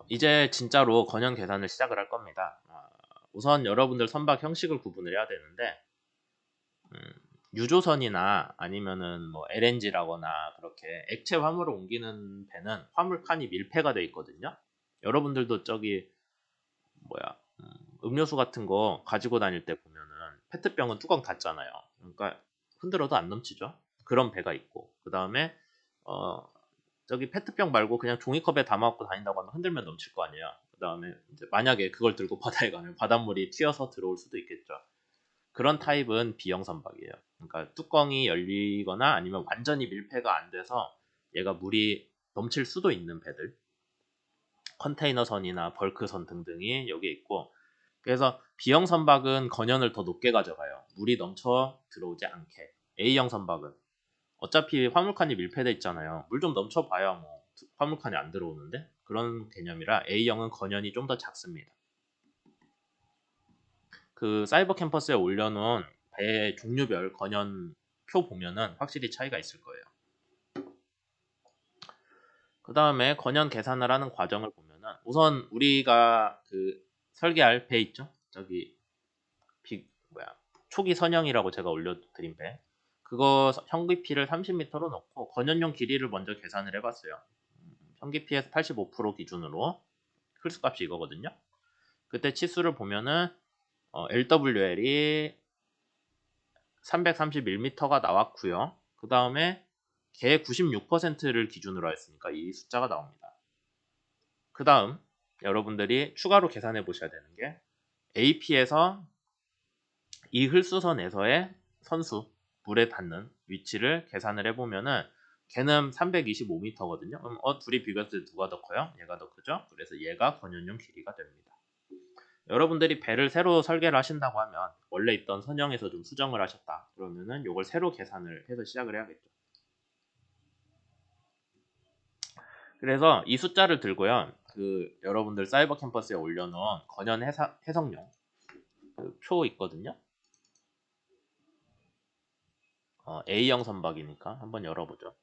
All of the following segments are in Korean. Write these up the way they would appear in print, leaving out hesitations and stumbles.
이제 진짜로 건연 계산을 시작을 할 겁니다. 우선 여러분들 선박 형식을 구분을 해야 되는데 음, 유조선이나 아니면은 뭐 LNG라거나 그렇게 액체 화물을 옮기는 배는 화물 칸이 밀폐가 돼 있거든요. 여러분들도 저기 뭐야 음료수 같은 거 가지고 다닐 때 보면은 페트병은 뚜껑 닫잖아요. 그러니까 흔들어도 안 넘치죠. 그런 배가 있고 그 다음에 어 저기 페트병 말고 그냥 종이컵에 담아갖고 다닌다고 하면 흔들면 넘칠 거 아니에요. 그 다음에 이제 만약에 그걸 들고 바다에 가면 바닷물이 튀어서 들어올 수도 있겠죠. 그런 타입은 B형 선박이에요. 그러니까 뚜껑이 열리거나 아니면 완전히 밀폐가 안 돼서 얘가 물이 넘칠 수도 있는 배들, 컨테이너선이나 벌크선 등등이 여기에 있고, 그래서 B형 선박은 건연을 더 높게 가져가요. 물이 넘쳐 들어오지 않게. A형 선박은 어차피 화물칸이 밀폐돼 있잖아요. 물 좀 넘쳐봐야 뭐 화물칸이 안 들어오는데 그런 개념이라 A형은 건연이 좀 더 작습니다. 그 사이버 캠퍼스에 올려놓은 배 종류별 건연 표 보면은 확실히 차이가 있을 거예요. 그 다음에 건연 계산을 하는 과정을 보면은 우선 우리가 그 설계할 배 있죠? 저기 초기 선형이라고 제가 올려드린 배. 그거 현기피를 30m로 넣고 건연용 길이를 먼저 계산을 해봤어요. 현기피에서 85% 기준으로 홀수값이 이거거든요. 그때 치수를 보면은 LWL이 331m가 나왔고요. 그 다음에 개 96%를 기준으로 했으니까 이 숫자가 나옵니다. 그 다음 여러분들이 추가로 계산해 보셔야 되는 게 AP에서 이 흘수선에서의 선수 물에 닿는 위치를 계산을 해보면은 걔는 325m거든요. 그럼 둘이 비교했을 때 누가 더 커요? 얘가 더 크죠? 그래서 얘가 건연용 길이가 됩니다. 여러분들이 배를 새로 설계를 하신다고 하면 원래 있던 선형에서 좀 수정을 하셨다. 그러면은 이걸 새로 계산을 해서 시작을 해야겠죠. 그래서 이 숫자를 들고요. 그 여러분들 사이버 캠퍼스에 올려놓은 건연 해석용 그 표 있거든요. A형 선박이니까 한번 열어보죠.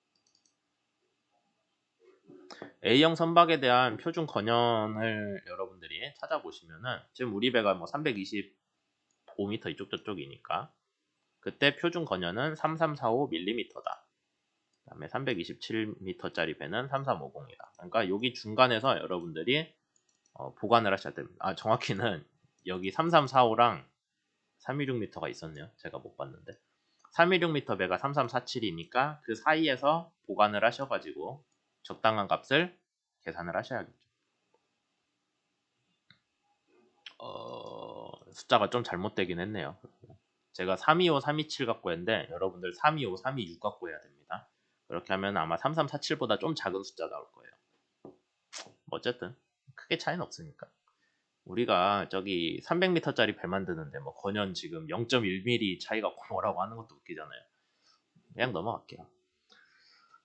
A형 선박에 대한 표준 건연을 여러분들이 찾아보시면은 지금 우리 배가 뭐 325m 이쪽 저쪽이니까 그때 표준 건연은 3345mm다. 그다음에 327m짜리 배는 3350이다. 그러니까 여기 중간에서 여러분들이 보관을 하셔야 됩니다. 정확히는 여기 3345랑 326m가 있었네요. 제가 못 봤는데 316m 배가 3347이니까 그 사이에서 보관을 하셔가지고 적당한 값을 계산을 하셔야겠죠. 숫자가 좀 잘못되긴 했네요. 제가 325, 327 갖고 했는데 여러분들 325, 326 갖고 해야 됩니다. 그렇게 하면 아마 3347보다 좀 작은 숫자 나올 거예요. 어쨌든 크게 차이는 없으니까. 우리가 저기 300m짜리 배 만드는데 뭐 건연 지금 0.1mm 차이가 뭐라고 하는 것도 웃기잖아요. 그냥 넘어갈게요.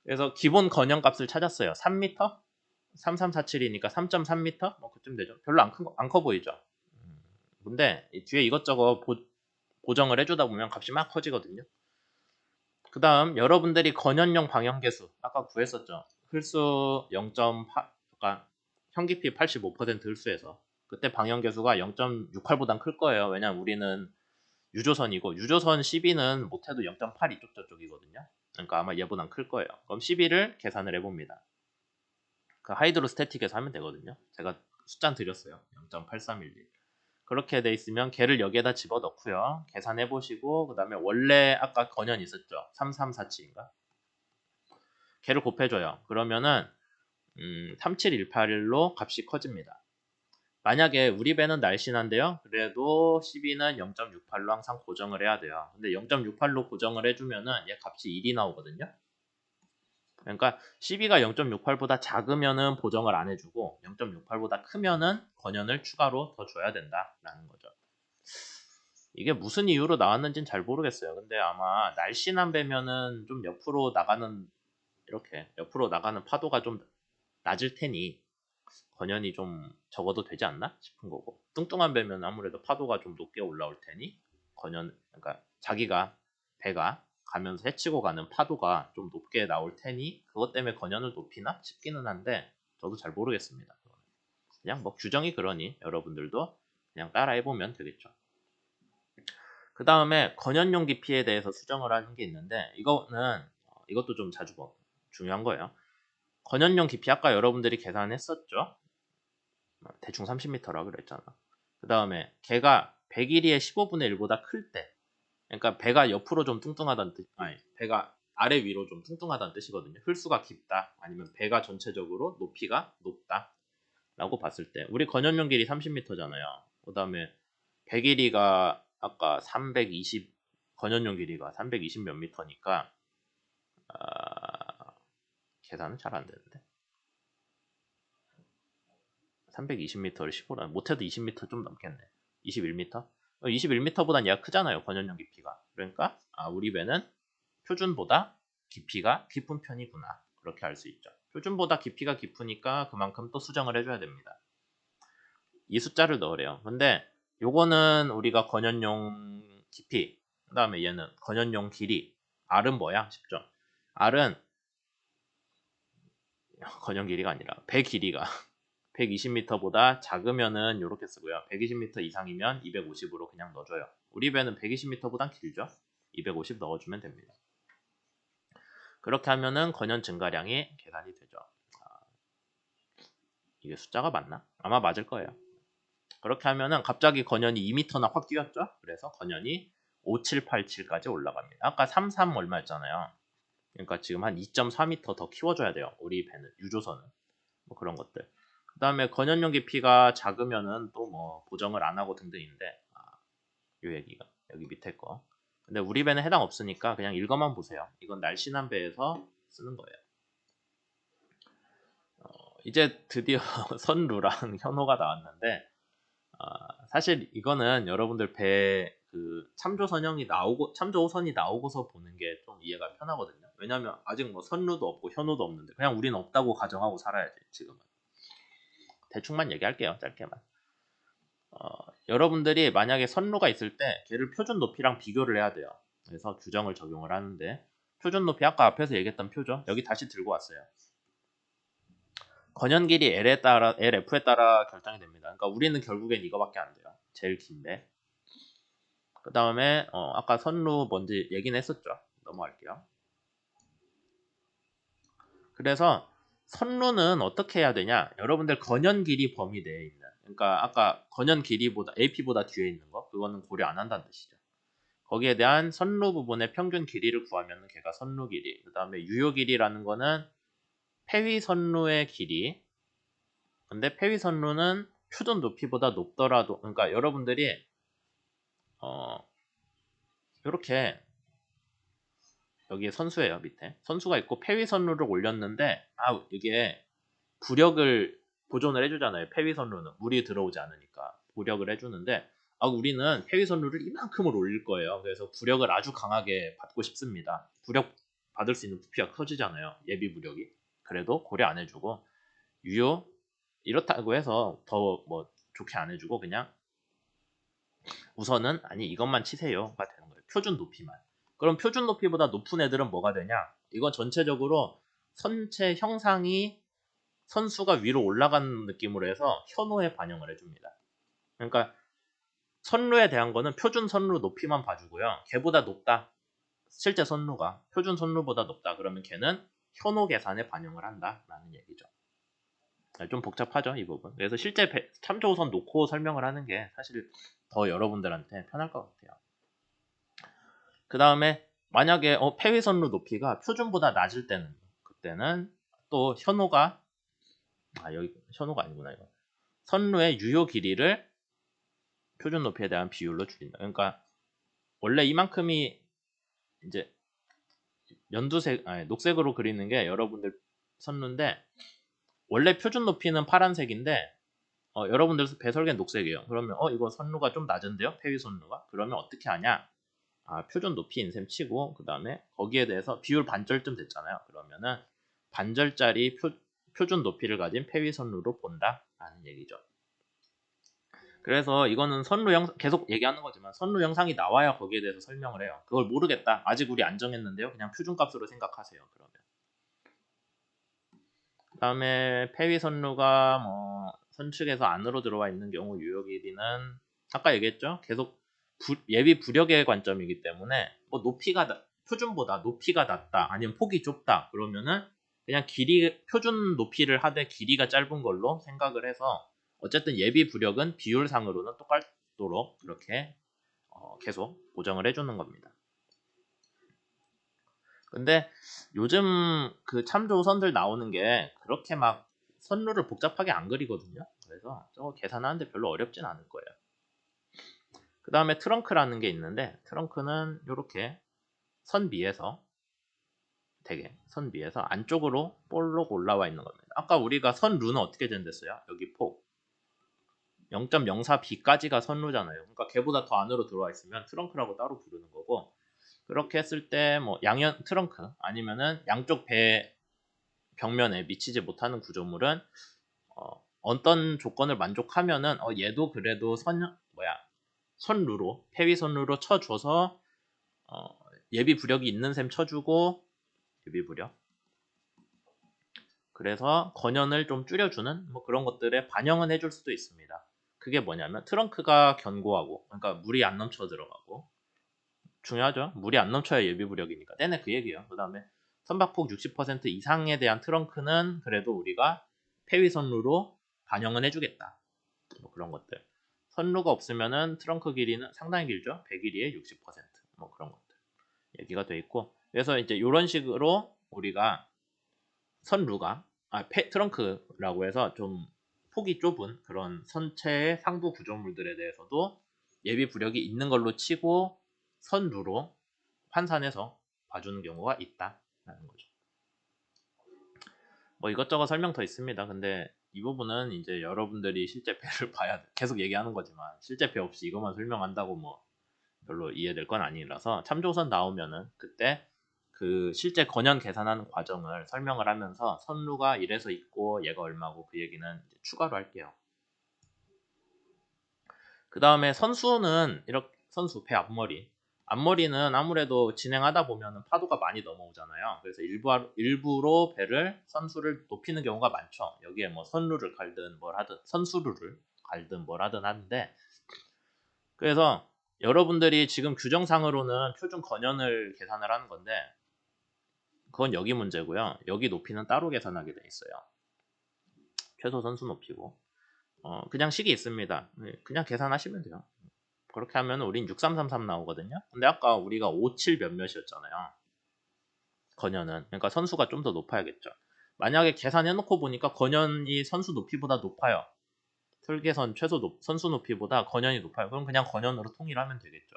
그래서 기본 건연 값을 찾았어요. 3m? 3347이니까 3.3m? 뭐 그쯤 되죠. 별로 안 커 보이죠. 근데 뒤에 이것저것 보정을 해주다 보면 값이 막 커지거든요. 그 다음 여러분들이 건연용 방향계수 아까 구했었죠. 흘수 0.8, 그러니까 현기피 85% 흘수에서 그때 방향계수가 0.68보단 클 거예요. 왜냐면 우리는 유조선이고 유조선 12는 못해도 0.8 이쪽 저쪽이거든요. 그러니까 아마 얘보단 클 거예요. 그럼 12를 계산을 해봅니다. 그 하이드로스태틱에서 하면 되거든요. 제가 숫자 드렸어요. 0.83mm. 그렇게 돼 있으면 걔를 여기에다 집어넣고요. 계산해 보시고 그 다음에 원래 아까 건연 있었죠. 3347인가? 걔를 곱해줘요. 그러면은 3718로 값이 커집니다. 만약에 우리 배는 날씬한데요. 그래도 12는 0.68로 항상 고정을 해야 돼요. 근데 0.68로 고정을 해주면은 얘 값이 1이 나오거든요. 그러니까 12가 0.68보다 작으면은 보정을 안 해주고 0.68보다 크면은 건연을 추가로 더 줘야 된다라는 거죠. 이게 무슨 이유로 나왔는지는 잘 모르겠어요. 근데 아마 날씬한 배면은 좀 옆으로 나가는 이렇게 옆으로 나가는 파도가 좀 낮을 테니 건연이 좀 적어도 되지 않나 싶은 거고 뚱뚱한 배면 아무래도 파도가 좀 높게 올라올 테니 건연 그러니까 자기가 배가 가면서 헤치고 가는 파도가 좀 높게 나올 테니 그것 때문에 건연을 높이나 싶기는 한데 저도 잘 모르겠습니다. 그냥 뭐 규정이 그러니 여러분들도 그냥 따라해보면 되겠죠. 그 다음에 건연용 깊이에 대해서 수정을 하는 게 있는데 이거는 이것도 좀 자주 중요한 거예요. 건연용 깊이 아까 여러분들이 계산했었죠. 대충 30m라고 그랬잖아. 그 다음에 걔가 101의 15분의 1보다 클 때, 그러니까 배가 옆으로 좀 뚱뚱하다는 뜻, 아니 배가 아래 위로 좀 뚱뚱하다는 뜻이거든요. 흘수가 깊다, 아니면 배가 전체적으로 높이가 높다 라고 봤을 때 우리 건연용 길이 30m잖아요. 그 다음에 배 길이가 아까 320, 건연용 길이가 320 몇 미터니까 계산은 잘 안 되는데 320m를 15로 못해도 20m 좀 넘겠네. 21m? 21m보단 얘가 크잖아요. 건연용 깊이가. 그러니까 우리 배는 표준보다 깊이가 깊은 편이구나. 그렇게 알 수 있죠. 표준보다 깊이가 깊으니까 그만큼 또 수정을 해줘야 됩니다. 이 숫자를 넣으래요. 근데 요거는 우리가 건연용 깊이, 그 다음에 얘는 건연용 길이. R은 뭐야? 쉽죠? R은 건연 길이가 아니라 배 길이가 120m보다 작으면은 이렇게 쓰고요. 120m 이상이면 250으로 그냥 넣어줘요. 우리 배는 120m보단 길죠? 250 넣어주면 됩니다. 그렇게 하면은 건연 증가량이 계산이 되죠. 이게 숫자가 맞나? 아마 맞을 거예요. 그렇게 하면은 갑자기 건연이 2m나 확 뛰었죠? 그래서 건연이 5787까지 올라갑니다. 아까 33 얼마였잖아요. 그러니까 지금 한 2.4m 더 키워줘야 돼요. 우리 배는, 유조선은. 뭐 그런 것들. 그 다음에 건연용 깊이가 작으면은 또 뭐 보정을 안 하고 등등인데, 요 얘기가 여기 밑에 거. 근데 우리 배는 해당 없으니까 그냥 읽어만 보세요. 이건 날씬한 배에서 쓰는 거예요. 이제 드디어 선루랑 현호가 나왔는데, 사실 이거는 여러분들 배 그 참조선형이 나오고 참조선이 나오고서 보는 게 좀 이해가 편하거든요. 왜냐면 아직 뭐 선루도 없고 현호도 없는데 그냥 우리는 없다고 가정하고 살아야지. 지금은 대충만 얘기할게요. 짧게만. 여러분들이 만약에 선루가 있을 때 걔를 표준 높이랑 비교를 해야 돼요. 그래서 규정을 적용을 하는데, 표준 높이 아까 앞에서 얘기했던 표죠. 여기 다시 들고 왔어요. 건연 길이 L에 따라, LF에 따라 결정이 됩니다. 그러니까 우리는 결국엔 이거밖에 안 돼요. 제일 긴데. 그 다음에 아까 선루 뭔지 얘기는 했었죠. 넘어갈게요. 그래서 선루는 어떻게 해야 되냐? 여러분들 건연 길이 범위 내에 있는, 그러니까 아까 건연 길이보다 AP보다 뒤에 있는 거, 그거는 고려 안 한다는 뜻이죠. 거기에 대한 선루 부분의 평균 길이를 구하면 걔가 선루 길이. 그 다음에 유효 길이라는 거는 폐위 선루의 길이. 근데 폐위 선루는 표준 높이보다 높더라도, 그러니까 여러분들이 이렇게 여기에 선수예요. 밑에 선수가 있고 폐위 선루를 올렸는데 이게 부력을 보존을 해주잖아요. 폐위 선루는 물이 들어오지 않으니까 부력을 해주는데, 우리는 폐위 선루를 이만큼을 올릴 거예요. 그래서 부력을 아주 강하게 받고 싶습니다. 부력 받을 수 있는 부피가 커지잖아요. 예비 부력이. 그래도 고려 안 해주고 유효 이렇다고 해서 더 뭐 좋게 안 해주고 그냥 우선은 아니 이것만 치세요가 되는 거예요. 표준 높이만. 그럼 표준 높이보다 높은 애들은 뭐가 되냐? 이건 전체적으로 선체 형상이 선수가 위로 올라가는 느낌으로 해서 현호에 반영을 해줍니다. 그러니까 선루에 대한 거는 표준 선루 높이만 봐주고요. 걔보다 높다. 실제 선루가 표준 선루보다 높다. 그러면 걔는 현호 계산에 반영을 한다라는 얘기죠. 좀 복잡하죠, 이 부분. 그래서 실제 참조선 놓고 설명을 하는 게 사실 더 여러분들한테 편할 것 같아요. 그 다음에 만약에 폐위선루 높이가 표준보다 낮을 때는, 그때는 또 현호가 여기 현호가 아니구나 이거. 선루의 유효 길이를 표준 높이에 대한 비율로 줄인다. 그러니까 원래 이만큼이 이제 녹색으로 그리는 게 여러분들 선루인데, 원래 표준 높이는 파란색인데 여러분들 배 설계는 녹색이에요. 그러면 이거 선루가 좀 낮은데요? 폐위 선루가? 그러면 어떻게 하냐? 표준 높이인 셈 치고 그 다음에 거기에 대해서 비율 반절쯤 됐잖아요. 그러면은 반절짜리 표준 높이를 가진 폐위 선루로 본다라는 얘기죠. 그래서 이거는 선루 영상 계속 얘기하는 거지만 선루 영상이 나와야 거기에 대해서 설명을 해요. 그걸 모르겠다. 아직 우리 안 정했는데요. 그냥 표준값으로 생각하세요. 그러면. 그 다음에 폐위 선루가 선측에서 안으로 들어와 있는 경우 유효 길이는 아까 얘기했죠. 계속 예비 부력의 관점이기 때문에 뭐 표준보다 높이가 낮다 아니면 폭이 좁다 그러면은 그냥 표준 높이를 하되 길이가 짧은 걸로 생각을 해서 어쨌든 예비 부력은 비율상으로는 똑같도록 이렇게 계속 고정을 해주는 겁니다. 근데 요즘 그 참조선들 나오는 게 그렇게 막 선루를 복잡하게 안 그리거든요. 그래서 저거 계산하는데 별로 어렵진 않을 거예요. 그 다음에 트렁크라는 게 있는데 트렁크는 이렇게 선비에서 선비에서 안쪽으로 볼록 올라와 있는 겁니다. 아까 우리가 선루는 어떻게 된댔어요? 여기 폭 0.04b까지가 선루잖아요. 그러니까 걔보다 더 안으로 들어와 있으면 트렁크라고 따로 부르는 거고 그렇게 했을 때 뭐 양연 트렁크 아니면은 양쪽 배 벽면에 미치지 못하는 구조물은 어떤 조건을 만족하면은 얘도 그래도 선루로 폐위 선루로 쳐줘서 예비 부력이 있는 셈 쳐주고 예비 부력 그래서 건연을 좀 줄여주는 뭐 그런 것들에 반영은 해줄 수도 있습니다. 그게 뭐냐면 트렁크가 견고하고 그러니까 물이 안 넘쳐 들어가고 중요하죠. 물이 안 넘쳐야 예비 부력이니까 내내 그 얘기예요. 그 다음에 선박폭 60% 이상에 대한 트렁크는 그래도 우리가 폐위 선루로 반영은 해주겠다. 뭐 그런 것들. 선루가 없으면은 트렁크 길이는 상당히 길죠. 배 길이의 60%뭐 그런 것들 얘기가 돼 있고 그래서 이제 이런 식으로 우리가 선루가 트렁크라고 해서 좀 폭이 좁은 그런 선체의 상부 구조물들에 대해서도 예비 부력이 있는 걸로 치고 선루로 환산해서 봐주는 경우가 있다라는 거죠. 뭐 이것저것 설명 더 있습니다. 근데 이 부분은 이제 여러분들이 실제 배를 봐야 계속 얘기하는 거지만 실제 배 없이 이것만 설명한다고 뭐 별로 이해될 건 아니라서 참조선 나오면은 그때 그 실제 건연 계산하는 과정을 설명을 하면서 선루가 이래서 있고 얘가 얼마고 그 얘기는 이제 추가로 할게요. 그 다음에 선수는 이렇게 선수 배 앞머리는 아무래도 진행하다 보면 파도가 많이 넘어오잖아요. 그래서 일부러 배를 선수를 높이는 경우가 많죠. 여기에 뭐 선루를 갈든 뭘 하든 선수루를 갈든 뭘 하든 하는데 그래서 여러분들이 지금 규정상으로는 표준 건연을 계산을 하는 건데 그건 여기 문제고요. 여기 높이는 따로 계산하게 돼 있어요. 최소 선수 높이고 그냥 식이 있습니다. 그냥 계산하시면 돼요. 그렇게 하면 우린 6333 나오거든요. 근데 아까 우리가 57 몇몇이었잖아요. 건연은. 그러니까 선수가 좀 더 높아야겠죠. 만약에 계산해놓고 보니까 건연이 선수 높이보다 높아요. 설계선 선수 높이보다 건연이 높아요. 그럼 그냥 건연으로 통일하면 되겠죠.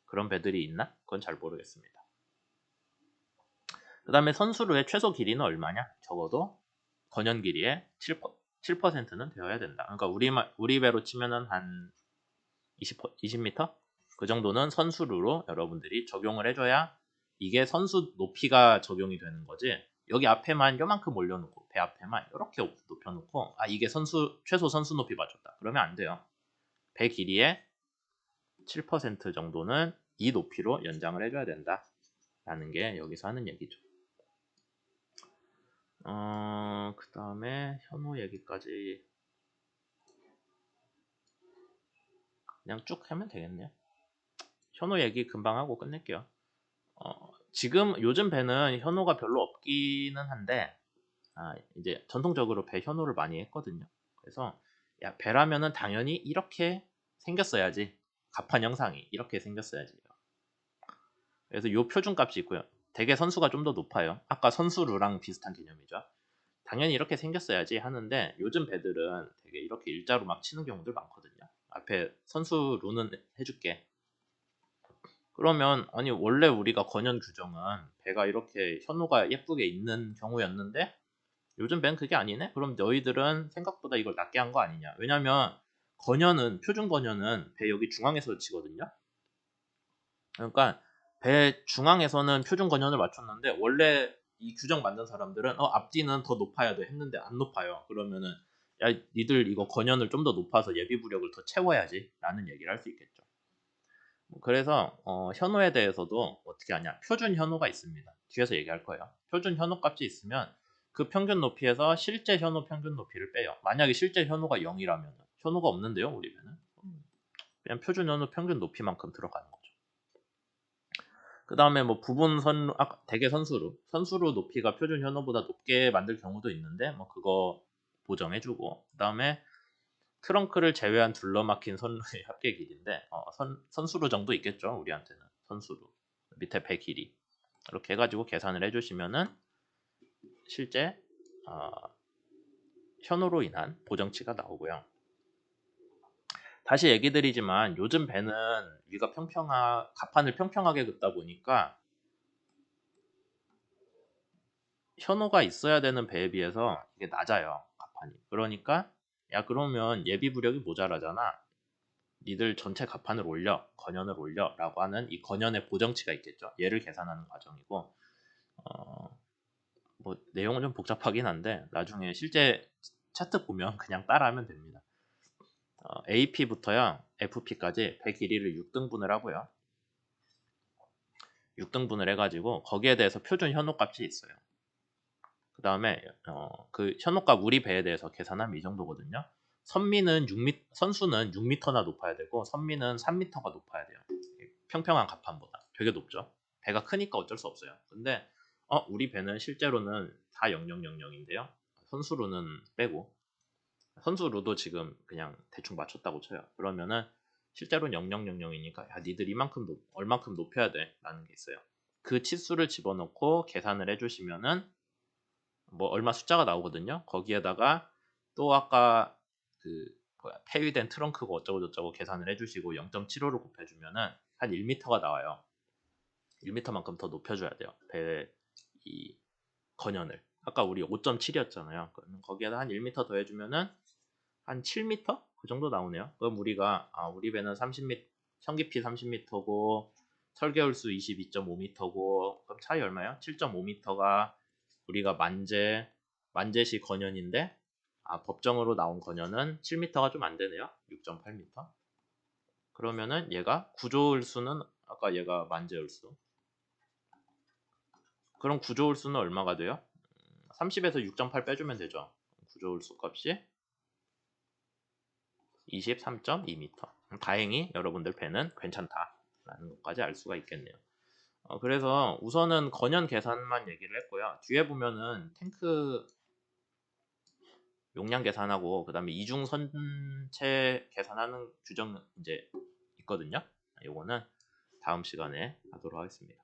그런 배들이 있나? 그건 잘 모르겠습니다. 그 다음에 선수로의 최소 길이는 얼마냐? 적어도 건연 길이의 7%는 되어야 된다. 그러니까 우리 배로 치면은 한 20m? 그 정도는 선수루로 여러분들이 적용을 해줘야 이게 선수 높이가 적용이 되는 거지. 여기 앞에만 요만큼 올려놓고 배 앞에만 이렇게 높여놓고 이게 최소 선수 높이 맞췄다. 그러면 안 돼요. 배 길이의 7% 정도는 이 높이로 연장을 해줘야 된다. 라는 게 여기서 하는 얘기죠. 그 다음에 현호 얘기까지 그냥 쭉 하면 되겠네요. 현호 얘기 금방 하고 끝낼게요. 지금 요즘 배는 현호가 별로 없기는 한데 이제 전통적으로 배 현호를 많이 했거든요. 그래서 배라면은 당연히 이렇게 생겼어야지. 갑판 형상이 이렇게 생겼어야지. 그래서 요 표준값이 있고요. 대개 선수가 좀 더 높아요. 아까 선수루랑 비슷한 개념이죠. 당연히 이렇게 생겼어야지 하는데 요즘 배들은 되게 이렇게 일자로 막 치는 경우들 많거든요. 앞에 선수루는 해줄게. 그러면 원래 우리가 건연 규정은 배가 이렇게 현호가 예쁘게 있는 경우였는데 요즘 배는 그게 아니네? 그럼 너희들은 생각보다 이걸 낮게 한 거 아니냐? 왜냐면 표준 건연은 배 여기 중앙에서 치거든요. 그러니까 배 중앙에서는 표준 건연을 맞췄는데 원래 이 규정 만든 사람들은 앞뒤는 더 높아야 돼 했는데 안 높아요. 그러면은 야 니들 이거 건연을 좀 더 높아서 예비 부력을 더 채워야지 라는 얘기를 할 수 있겠죠. 그래서 현호에 대해서도 어떻게 하냐 표준 현호가 있습니다. 뒤에서 얘기할 거예요. 표준 현호 값이 있으면 그 평균 높이에서 실제 현호 평균 높이를 빼요. 만약에 실제 현호가 0이라면 현호가 없는데요, 우리 배는. 그냥 표준 현호 평균 높이만큼 들어가는 거죠. 그 다음에 뭐 부분 대개 선수로 높이가 표준 현호보다 높게 만들 경우도 있는데 뭐 그거 보정해주고, 그 다음에 트렁크를 제외한 둘러막힌 선로의 합계 길이인데 선수로 정도 있겠죠, 우리한테는. 선수로 밑에 배 길이 이렇게 해가지고 계산을 해주시면은 실제 현호로 인한 보정치가 나오고요. 다시 얘기 드리지만 요즘 배는 위가 갑판을 평평하게 긋다 보니까 현호가 있어야 되는 배에 비해서 이게 낮아요, 갑판이. 그러니까 야, 그러면 예비부력이 모자라잖아, 니들 전체 갑판을 올려, 건연을 올려 라고 하는 이 건연의 보정치가 있겠죠. 얘를 계산하는 과정이고, 뭐 내용은 좀 복잡하긴 한데 나중에 실제 차트 보면 그냥 따라하면 됩니다. AP부터요 FP까지 배 길이를 6등분을 하고요. 6등분을 해가지고 거기에 대해서 표준 현호값이 있어요. 그 다음에 그 현호값 우리 배에 대해서 계산하면 이 정도거든요. 선수는 6m나 높아야 되고 선미는 3m가 높아야 돼요. 평평한 갑판보다 되게 높죠. 배가 크니까 어쩔 수 없어요. 근데 우리 배는 실제로는 다 0000인데요. 선수로는 빼고, 선수로도 지금 그냥 대충 맞췄다고 쳐요. 그러면은 실제로는 0000이니까 야, 니들 얼만큼 높여야 돼 라는 게 있어요. 그 치수를 집어넣고 계산을 해주시면은 뭐 얼마 숫자가 나오거든요. 거기에다가 또 아까 그 폐위된 트렁크가 어쩌고저쩌고 계산을 해주시고 0.75를 곱해주면은 한 1m가 나와요. 1m만큼 더 높여줘야 돼요, 배 이 건연을. 아까 우리 5.7이었잖아요. 거기에다 한 1m 더 해주면은 한 7m? 그 정도 나오네요. 그럼 우리가 우리 배는 30m, 현기피 30m고 설계홀수 22.5m고 그럼 차이 얼마예요? 7.5m가 우리가 만제시 건연인데 법정으로 나온 건연은 7m가 좀 안 되네요. 6.8m. 그러면은 얘가 구조홀수는 아까 얘가 만제홀수. 그럼 구조홀수는 얼마가 돼요? 30에서 6.8 빼주면 되죠. 구조홀수 값이 23.2m. 다행히 여러분들 배는 괜찮다라는 것까지 알 수가 있겠네요. 그래서 우선은 건연 계산만 얘기를 했고요. 뒤에 보면은 탱크 용량 계산하고 그 다음에 이중 선체 계산하는 규정 이제 있거든요. 요거는 다음 시간에 하도록 하겠습니다.